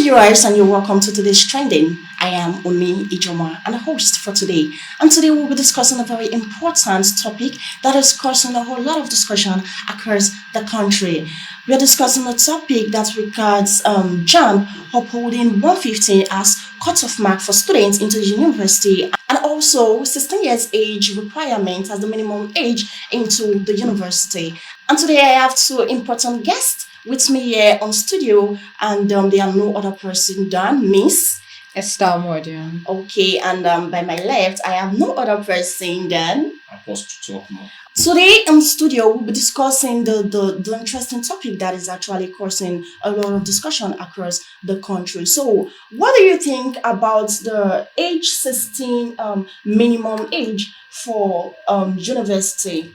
viewers, and you're welcome to today's trending. I am Uni Ijoma and the host for today. And today we'll be discussing a very important topic that is causing a whole lot of discussion across the country. We are discussing a topic that regards JAMB upholding 150 as cutoff mark for students into the university, and also 16 years age requirement as the minimum age into the university. And today I have two important guests with me here on studio, and they are no other person than Miss. Estelle Mordian. Okay, and by my left, I have no other person than. Supposed to talk more. Today in studio, we'll be discussing the interesting topic that is actually causing a lot of discussion across the country. So, what do you think about the age 16 minimum age for university?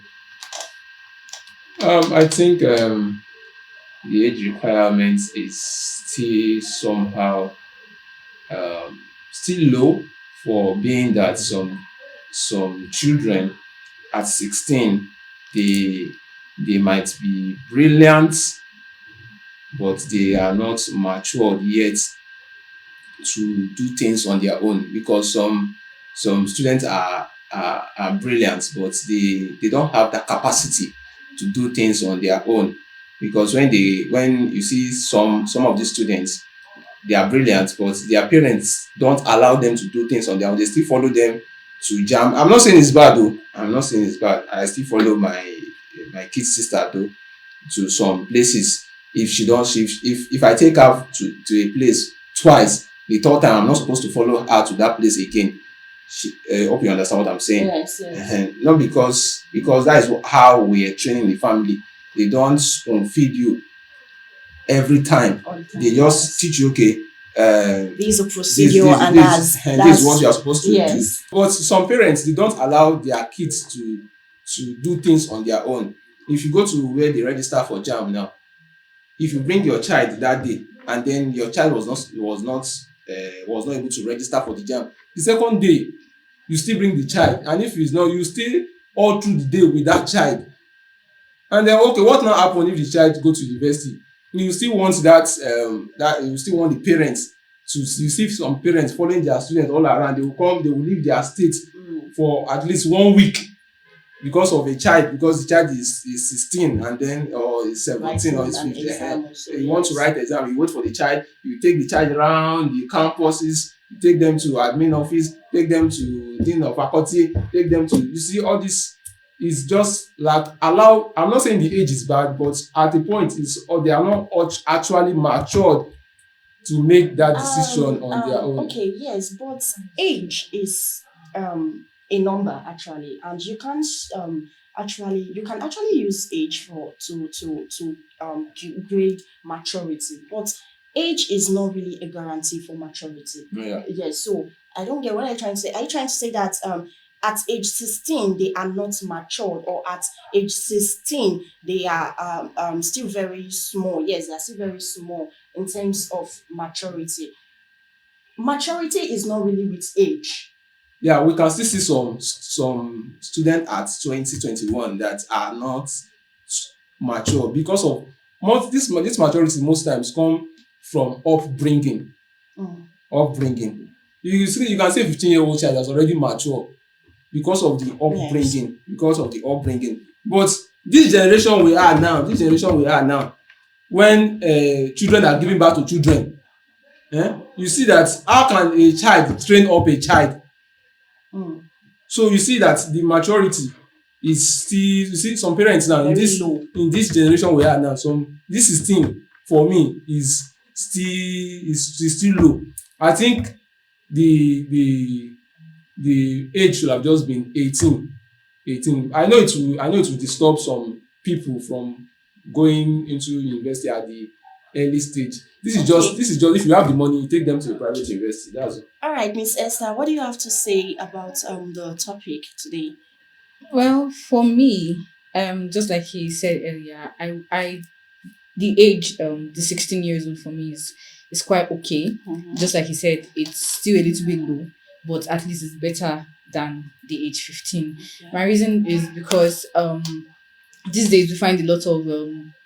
I think the age requirement is still somehow still low, for being that some children at 16 they might be brilliant, but they are not matured yet to do things on their own, because some students are brilliant, but they don't have the capacity to do things on their own. Because when you see some of these students, they are brilliant, but their parents don't allow them to do things on their own. They still follow them to JAMB. I'm not saying it's bad though. I'm not saying it's bad. I still follow my kid's sister though to some places. If she don't, if I take her to a place twice, the third time I'm not supposed to follow her to that place again. Hope you understand what I'm saying. Yes, yes. Not because that is how we are training the family. They don't spoon feed you every time. All the time, They just teach you, okay, this is a procedure, and that's this is what you are supposed to yes. do. But some parents, they don't allow their kids to do things on their own. If you go to where they register for JAMB now, if you bring your child that day and then your child was not able to register for the JAMB, the second day you still bring the child, and if it's not, you stay all through the day with that child. And then, okay, what now happen if the child go to university? You still want that you still want the parents to. You see some parents following their students all around. They will leave their state for at least 1 week because of a child, because the child is 16 and then or is 17 or is 15. You want to write exam, you wait for the child, you take the child around the campuses, you take them to admin office, take them to dean of faculty, take them to, you see all this. It's just like allow. I'm not saying the age is bad, but at the point is they are not actually matured to make that decision on their own. Okay, yes, but age is a number actually, and you can't you can actually use age for to grade maturity, but age is not really a guarantee for maturity. Yeah. Yes, so I don't get what I'm trying to say. Are you trying to say that at age 16 they are not matured, or at age 16 they are still very small? Yes, they are still very small in terms of maturity. Maturity is not really with age. Yeah, we can still see some students at 2021 that are not mature because of this maturity most times come from upbringing. Upbringing. You can say 15-year-old child is already mature because of the upbringing. Yes. Because of the upbringing. But this generation we are now, when children are giving birth to children, you see that how can a child train up a child? So you see that the maturity is still, you see some parents now in this generation we are now, this 16 for me is still low. I think the age should have just been 18. I know it will disturb some people from going into university at the early stage. This is just if you have the money, you take them to a private university. That's it. All right, Miss Esther, what do you have to say about the topic today? Well, for me, just like he said earlier, I the age, the 16 years old for me is quite okay. Just like he said, it's still a little bit low, but at least it's better than the age 15. Okay. My reason is because these days we find a lot of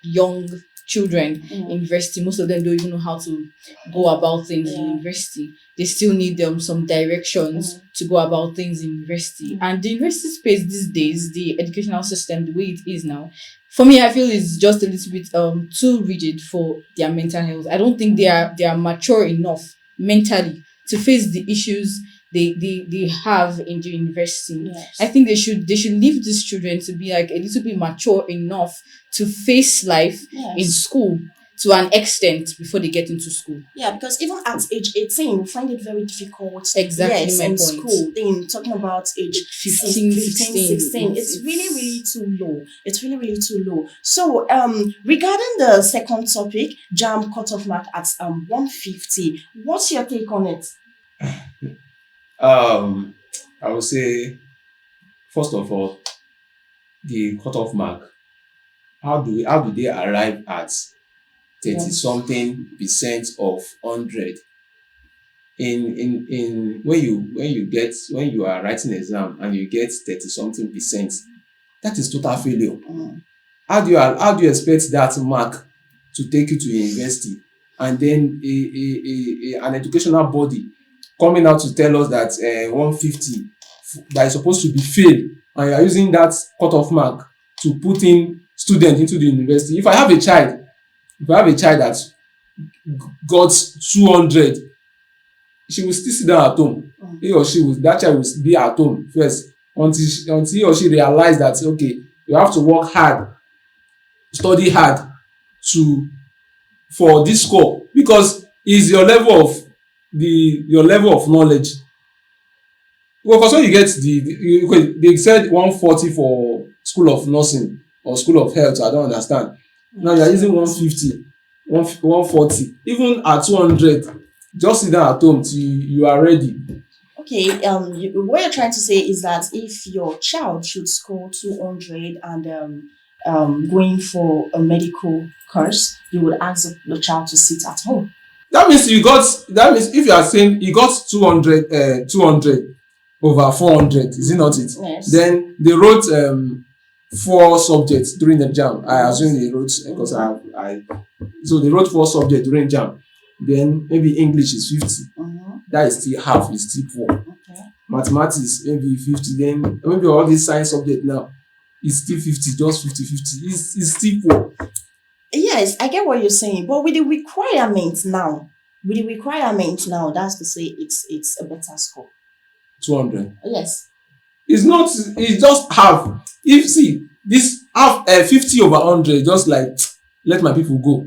young children in university, most of them don't even know how to go about things in university. They still need some directions to go about things in university. And the university space these days, the educational system, the way it is now, for me, I feel it's just a little bit too rigid for their mental health. I don't think they are mature enough mentally to face the issues they have in the university. Yes. I think they should leave these children to be like a little bit mature enough to face life in school to an extent before they get into school. Yeah, because even at age 18, we find it very difficult. Exactly Yes, my in point. school. Then talking about age 15, 16, it's really, really too low. It's really, really too low. So, regarding the second topic, JAMB cutoff mark at 150, what's your take on it? I would say, first of all, the cutoff mark. How do they arrive at 30 something percent of 100? In when you are writing exam and you get 30 something percent, that is total failure. How do you expect that mark to take you to university, and then an educational body coming out to tell us that 150 that is supposed to be failed, and you are using that cutoff mark to put in student into the university? If I have a child that got 200, she will still sit down at home. That child will be at home first until he or she realize that, okay, you have to work hard, study hard for this score, because it's your level of knowledge. Well, because when you get they said 140 for school of nursing or school of health, I don't understand. Now you are using 150, 140, even at 200. Just sit down at home till you are ready. Okay, what you're trying to say is that if your child should score 200 and going for a medical course, you would ask the child to sit at home. That means if you are saying you got 200 over 400, is it not it? Yes. Then they wrote 4 subjects during the JAMB. I assume they wrote, because so they wrote 4 subjects during JAMB. Then maybe English is 50. That is still half, is still poor. Okay. Mathematics maybe 50. Then maybe all these science subjects now is still 50, just 50. It's still poor. Yes, I get what you're saying, but with the requirement now, that's to say it's a better score. 200. Yes. It's not. It's just half. If see this half 50 over 100, just like let my people go.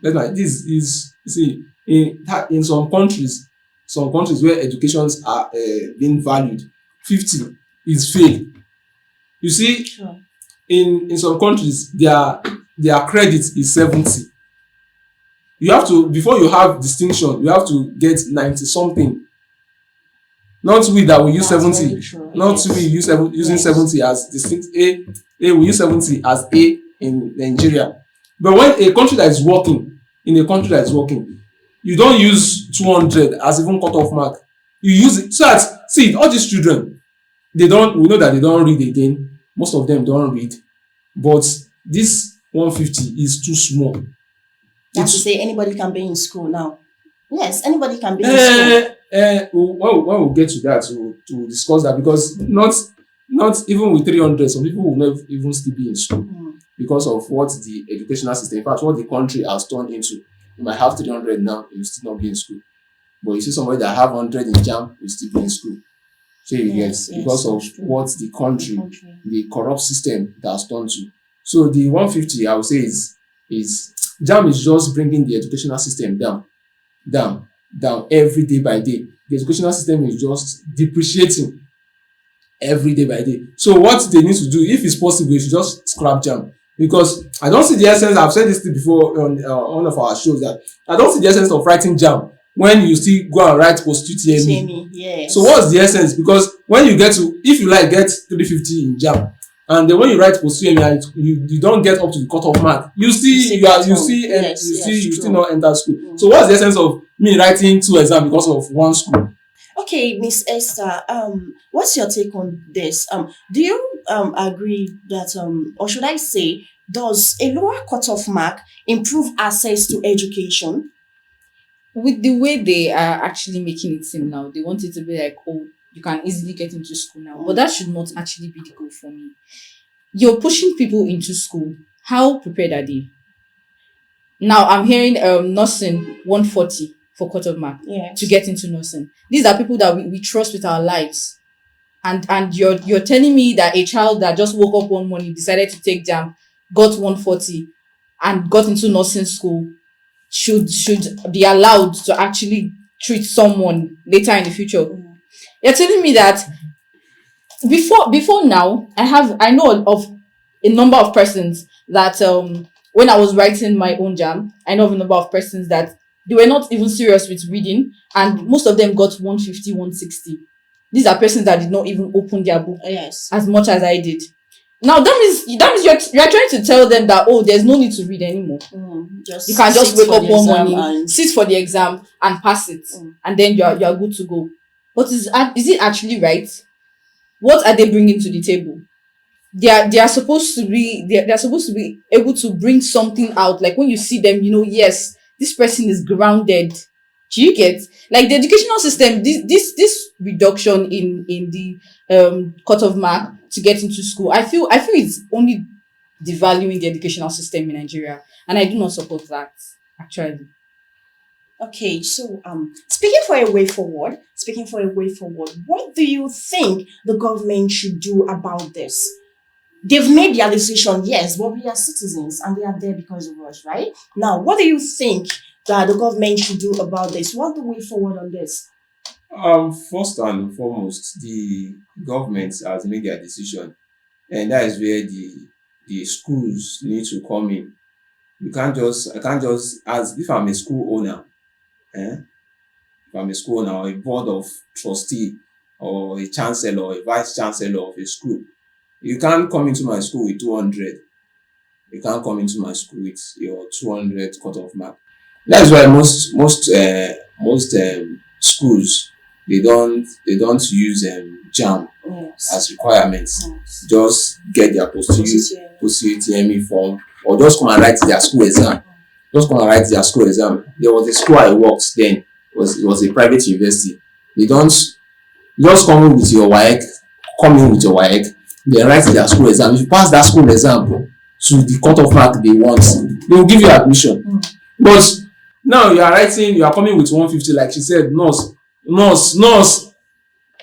This is, see, in some countries where educations are being valued, 50 is fail. You see, Sure. in some countries their credit is 70. You have to, before you have distinction, you have to get 90 something. Not we that we use That's 70. very true. Not Yes. we using 70 as distinct. We use 70 as A in Nigeria. But when a country that is working, you don't use 200 as even cutoff mark. You use it so that, see, all these children, we know that they don't read again. Most of them don't read. But this 150 is too small. That's to say anybody can be in school now. Yes, anybody can be in school. When we get to that, to discuss that, because not even with 300, some people will never even still be in school because of what the educational system, in fact, what the country has turned into. You might have 300 now, you will still not be in school. But you see somebody that have 100 in JAMB, will still be in school. So you get, because of what the country, the corrupt system that has turned to. So the 150, I would say, is JAMB is just bringing the educational system down every day by day. The educational system is just depreciating every day by day. So what they need to do, if it's possible, is just scrap JAMB. Because I don't see the essence, I've said this thing before on one of our shows, that I don't see the essence of writing JAMB when you still go and write post-UTME. Yes. So what's the essence? Because when you get to, if you like get 350 in JAMB, and then when you write post-UTME, you don't get up to the cutoff mark, you still not enter school. So what's the essence of me writing 2 exams because of 1 school? Okay, Miss Esther, what's your take on this? Do you agree that, or should I say, does a lower cutoff mark improve access to education? With the way they are actually making it seem now, they want it to be like, oh, you can easily get into school now. But that should not actually be the goal for me. You're pushing people into school. How prepared are they? Now I'm hearing nursing 140 for cutoff mark Yes. to get into nursing. These are people that we trust with our lives. And you're telling me that a child that just woke up one morning, decided to take JAMB, got 140 and got into nursing school should be allowed to actually treat someone later in the future. You're telling me that before now, I know of a number of persons that when I was writing my own JAMB, I know of a number of persons that they were not even serious with reading, and most of them got 150, 160. These are persons that did not even open their book Yes. as much as I did. Now that means you're trying to tell them that, oh, there's no need to read anymore. Just You can just sit wake for up the one exam morning, and- sit for the exam and pass it, and then you're good to go. But is it actually right? What are they bringing to the table? They are supposed to be they're supposed to be able to bring something out. Like when you see them, you know, yes, this person is grounded. Do you get, like, the educational system? This reduction in the cutoff mark to get into school, I feel it's only devaluing the educational system in Nigeria, and I do not support that actually. Okay, so speaking for a way forward, what do you think the government should do about this? They've made their decision, yes, but we are citizens and they are there because of us, right? Now, what do you think that the government should do about this? What's the way forward on this? First and foremost, the government has made their decision, and that is where the schools need to come in. I can't just, as if I'm a school owner, if I'm a school owner or a board of trustee or a chancellor or a vice chancellor of a school, you can't come into my school with 200. You can't come into my school with your 200 cutoff mark. That's why most schools, they don't use JAMB Yes. as requirements. Yes. Just get their Post-UTME. post-UTME form, or just come and write their school exam. There was a school I worked then. It was a private university. They don't just come in with your WAEC, then write their school exam. If you pass that school exam to the cutoff mark they want, they will give you admission. But now you are coming with 150, like she said, nurse.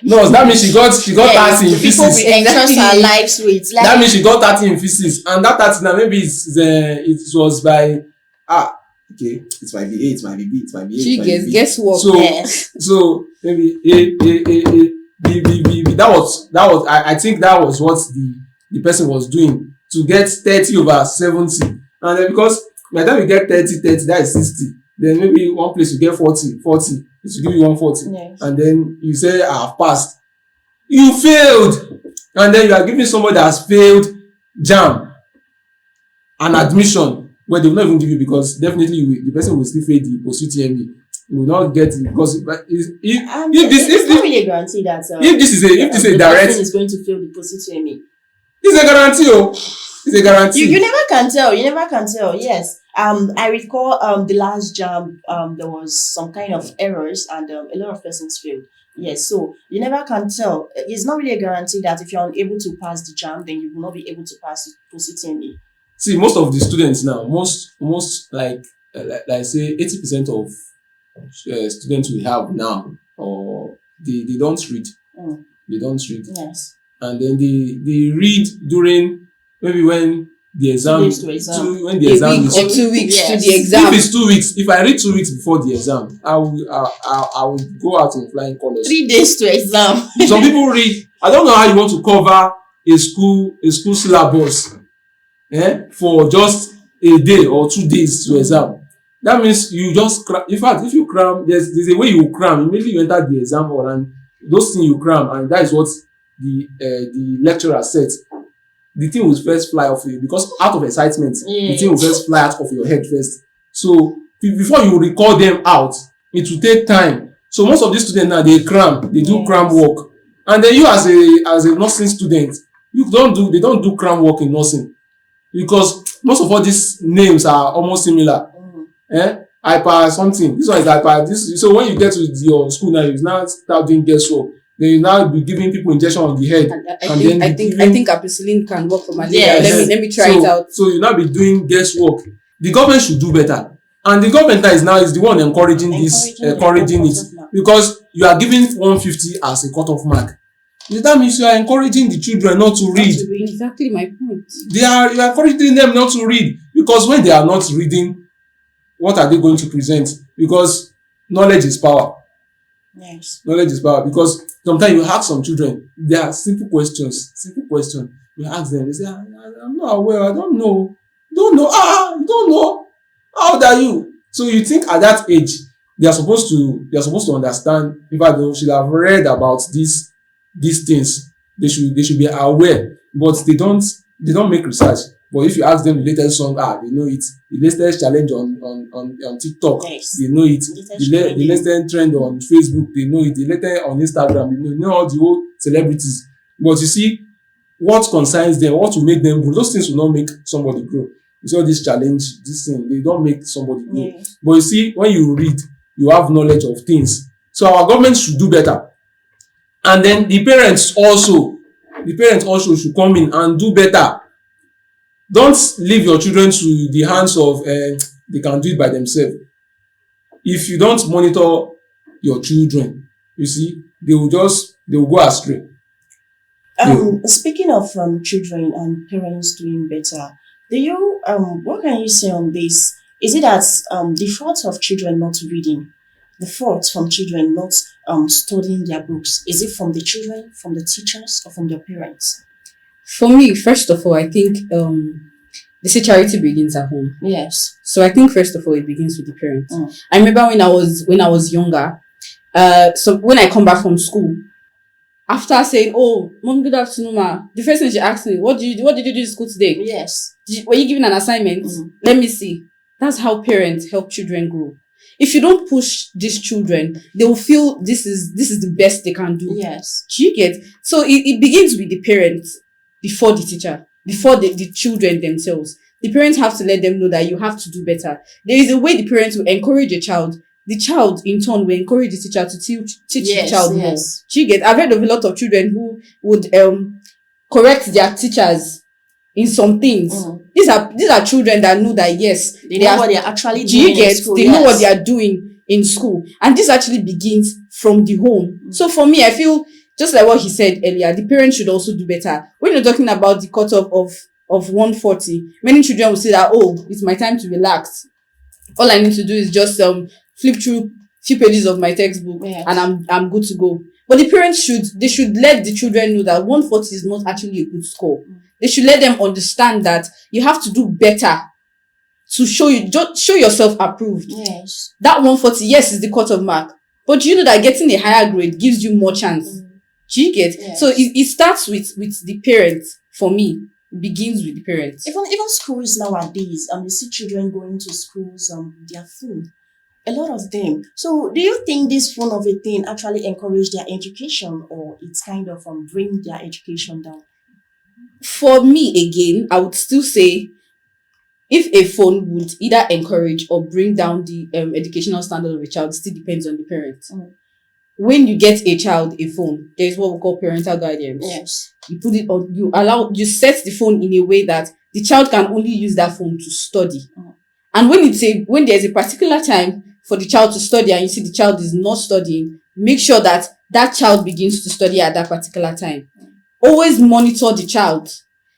That means she got 30 in People physics. we entrust our lives with. Like, That means she got 30 in physics, and that 30 now maybe it was by okay, it might be A, it might be B, it might be A, She it might be B. guess what? yes. So maybe A, B. That was I think that was what the person was doing to get 30 over 70, and then because by the time you get 30, that is 60. Then maybe one place you get 40, it will give you 140, Yes. and then you say I have passed. You failed, and then you are giving somebody that has failed JAMB an admission where they will not even give you, because definitely the person will still fail the post-UTME. You will not get it because It's not really a guarantee that if this is a the direct, person is going to fail the post-UTME. it's a guarantee. It's a guarantee. You never can tell. Yes. I recall the last JAMB, there was some kind of errors and a lot of persons failed. Yes, so you never can tell. It's not really a guarantee that if you're unable to pass the JAMB, then you will not be able to pass the post-UTME. See, most of the students now, most like say 80% of students we have now, or they don't read. They don't read. Yes. And then they read during maybe when the exam, 2 days to exam. when the A exam week is. or 2 weeks to Yes. the exam. If it's 2 weeks, if I read 2 weeks before the exam, I will go out in flying colors. 3 days to exam. Some people read. I don't know how you want to cover a school syllabus, for just a day or 2 days to exam. That means you just cram. In fact, if you cram, there's a way you cram. Immediately you enter the exam hall, and those things you cram, and that is what the lecturer said. The thing will first fly off you, because out of excitement, the thing will first fly out of your head first. So before you record them out, it will take time. So most of these students now, they cram, they do cram work, and then you as a nursing student, they don't do cram work in nursing, because most of all these names are almost similar. Hyper something. This one is hyper. This, so when you get to your school now, you now start doing guesswork. Then you now be giving people injection on the head, And and I think ampicillin can work for malaria. Yes. Let me try so, it out. So you now be doing guesswork. The government should do better, and the government now is the one encouraging this, encouraging it, because you are giving 150 as a cutoff mark. That means you are encouraging the children not to read. Exactly my point. You are encouraging them not to read, because when they are not reading, what are they going to present? Because knowledge is power. Yes. Knowledge is power. Because sometimes you ask some children, they are simple questions. You ask them, they say, I'm not aware, I don't know. You don't know. How old are you? So you think at that age they are supposed to understand. In fact, they should have read about these things. They should be aware, but they don't make research. But if you ask them the latest song, they know it. The latest challenge on TikTok, Yes. they know it. The latest trend on Facebook, they know it. The latest on Instagram, they know all the old celebrities. But you see, what concerns them, what will make them grow, those things will not make somebody grow. You see all this challenge, this thing, they don't make somebody grow. Yes. But you see, when you read, you have knowledge of things. So our government should do better. And then the parents also should come in and do better. Don't leave your children to the hands of they can do it by themselves. If you don't monitor your children, you see, they will go astray. Speaking of children and parents doing better, do you what can you say on this? Is it that the fault of children not reading, the fault from children not studying their books, is it from the children, from the teachers, or from their parents? For me, first of all, I think they say charity begins at home. Yes. So I think first of all it begins with the parents. Mm. I remember when I was younger, so when I come back from school, after saying, "Oh, mom, good afternoon, ma," the first thing she asked me, what did you do in school today? Yes. Were you given an assignment? Let me see. That's how parents help children grow. If you don't push these children, they will feel this is the best they can do. Yes. Do you get? So it begins with the parents before the teacher, before the children themselves. The parents have to let them know that you have to do better. There is a way the parents will encourage a child. The child, in turn, will encourage the teacher to teach the child more. Do you get? I've heard of a lot of children who would correct their teachers in some things. These are children that know that yes, they know what they are actually do you doing get? in school. They know what they are doing in school, and this actually begins from the home. So for me, I feel just like what he said earlier, the parents should also do better. When you're talking about the cutoff of 140, many children will say that, oh, it's my time to relax. All I need to do is just flip through few pages of my textbook, and I'm good to go. But the parents should let the children know that 140 is not actually a good score. They should let them understand that you have to do better to show yourself approved. Yes. That 140, yes, is the cutoff mark. But you know that getting a higher grade gives you more chance. Do you get? Yes. So it starts with the parents. For me, it begins with the parents. Even schools nowadays, you see children going to schools with their phone. A lot of them. So do you think this phone of a thing actually encourage their education, or it's kind of bring their education down? For me, again, I would still say if a phone would either encourage or bring down the educational standard of a child, it still depends on the parents. When you get a child a phone, there is what we call parental guidance. Yes. You put it on, you set the phone in a way that the child can only use that phone to study. And when there's a particular time for the child to study and you see the child is not studying, make sure that child begins to study at that particular time. Always monitor the child.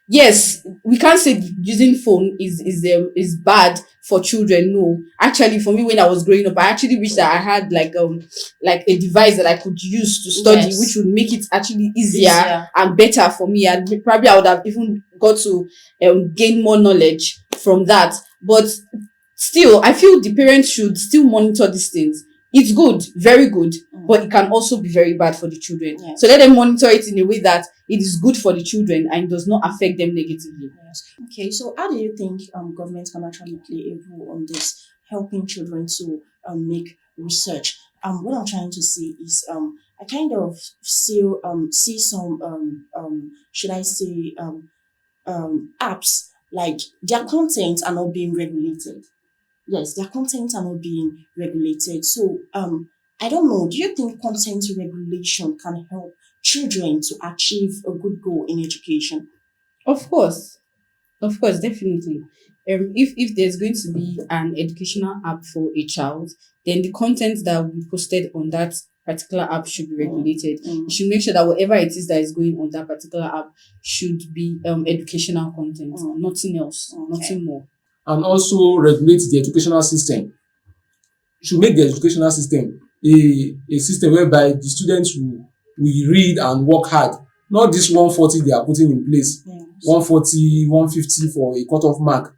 Yes, we can't say using phone is bad for children. No, actually, for me, when I was growing up, I actually wish that I had like a device that I could use to study, which would make it actually easier and better for me. And probably I would have even got to gain more knowledge from that. But still, I feel the parents should still monitor these things. It's good, very good, but it can also be very bad for the children. Yes. So let them monitor it in a way that it is good for the children and does not affect them negatively. Yes. Okay, so how do you think government can actually play a role on this, helping children to make research? What I'm trying to see is I kind of see some should I say apps like their contents are not being regulated. Yes, their contents are not being regulated. So I don't know. Do you think content regulation can help children to achieve a good goal in education? Of course, of course, definitely. If there's going to be an educational app for a child, then the content that will be posted on that particular app should be Mm, regulated. You mm, should make sure that whatever it is that is going on that particular app should be educational content, mm. nothing else, Okay. nothing more. And also regulate the educational system. Should make the educational system a system whereby the students will read and work hard, not this 140 they are putting in place, Yes. 140, 150 for a cut-off mark.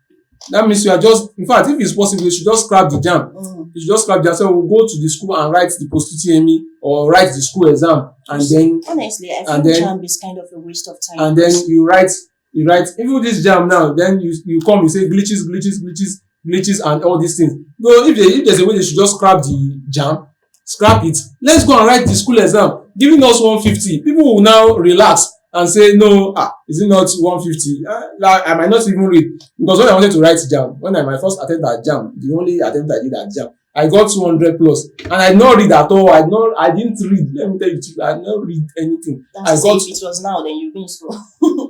That means you are just, in fact, if it's possible, you should just scrap the JAMB. Mm. You should just scrap the JAMB. So we'll go to the school and write the post-UTME or write the school exam, and then Honestly, I and feel then JAMB is kind of a waste of time. and then you write even this JAMB now, then you come, you say glitches and all these things. So if there's a way they should just scrap the JAMB, scrap it, let's go and write the school exam, giving us 150. People will now relax and say no, is it not 150? Like, I might not even read, because when I wanted to write JAMB, when I my first attempt at JAMB, the only attempt I did at JAMB, I got 200 plus, and I did not read at all. I didn't read. Let me tell you, I did not read anything. That's I got. if it was now, then you've been in school.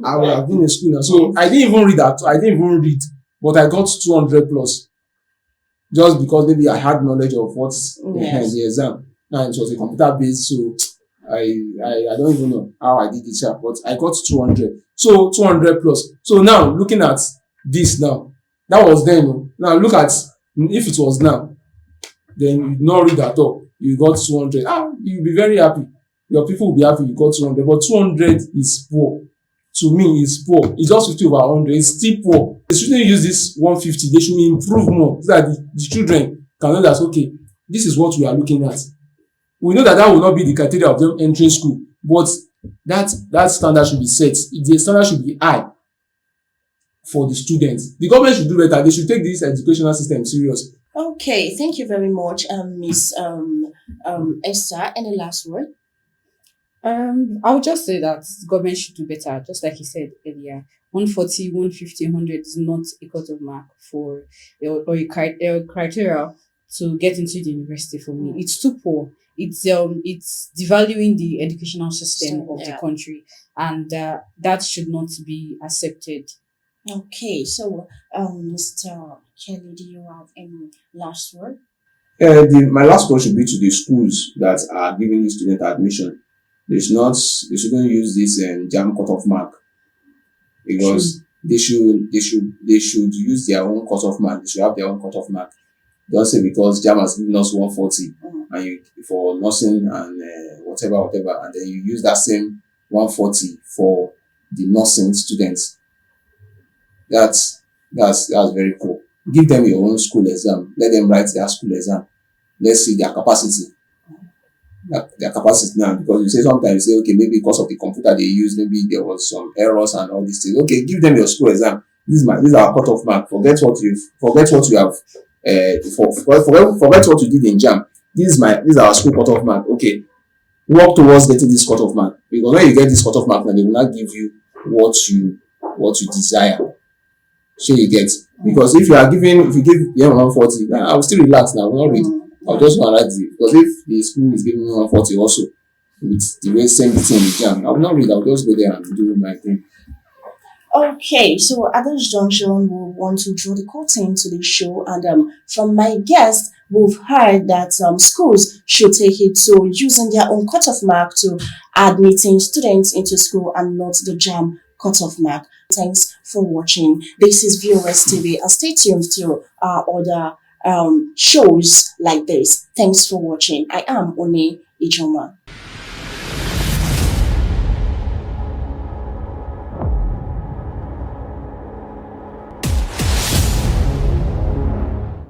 I would have been in school now, so I didn't even read that. I didn't even read, but I got 200 plus, just because maybe I had knowledge of what's Yes. the exam, and it was a computer based. So I don't even know how I did it, but I got 200. So 200 plus. So now looking at this now, that was then. Now look at if it was now, then you not read at all, you got 200. You'll be very happy. Your people will be happy you got 200, but 200 is poor. To me, it's poor. It's just 50 over 100. It's still poor. They shouldn't use this 150. They should improve more so that the children can know that, okay, this is what we are looking at. We know that will not be the criteria of them entering school, but that standard should be set. The standard should be high for the students. The government should do better. They should take this educational system serious. Okay, thank you very much, Miss Esther. Any last word? I would just say that government should do better, just like he said earlier. 140, 150, 100 is not a cut-off mark for or a criteria to get into the university for me. It's too poor. It's devaluing the educational system of the Yeah. country, and that should not be accepted. Okay, so Mr. Kelly, do you have any last word? My last call should be to the schools that are giving the student admission. They shouldn't use this JAMB cutoff mark, because they should use their own cutoff mark. They should have their own cutoff mark. Don't say because JAMB has given us 140 and you for nursing and whatever, and then you use that same 140 for the nursing students. That's very cool. Give them your own school exam. Let them write their school exam. Let's see their capacity. Their capacity now, because you say sometimes you say, okay, maybe because of the computer they use, maybe there was some errors and all these things. Okay, give them your school exam. This is our cutoff mark. Forget what you have. Forget what you did in JAMB. This is our school cutoff mark. Okay, work towards getting this cutoff mark, because when you get this cutoff mark, then they will not give you what you desire. So you get, because if you give them 140, I will still relax now. I will not read. I'll just want to write it, because if the school is giving me 140 also with the way same thing with JAMB, I will not read. I'll just go there and do my thing. Okay, so at this junction, we want to draw the curtain to the show, and from my guest, we've heard that schools should take it to using their own cutoff mark to admitting students into school and not the JAMB cutoff mark. Thanks for watching. This is VOS TV, and stay tuned to our other shows like this. Thanks for watching. I am Oni Ijoma.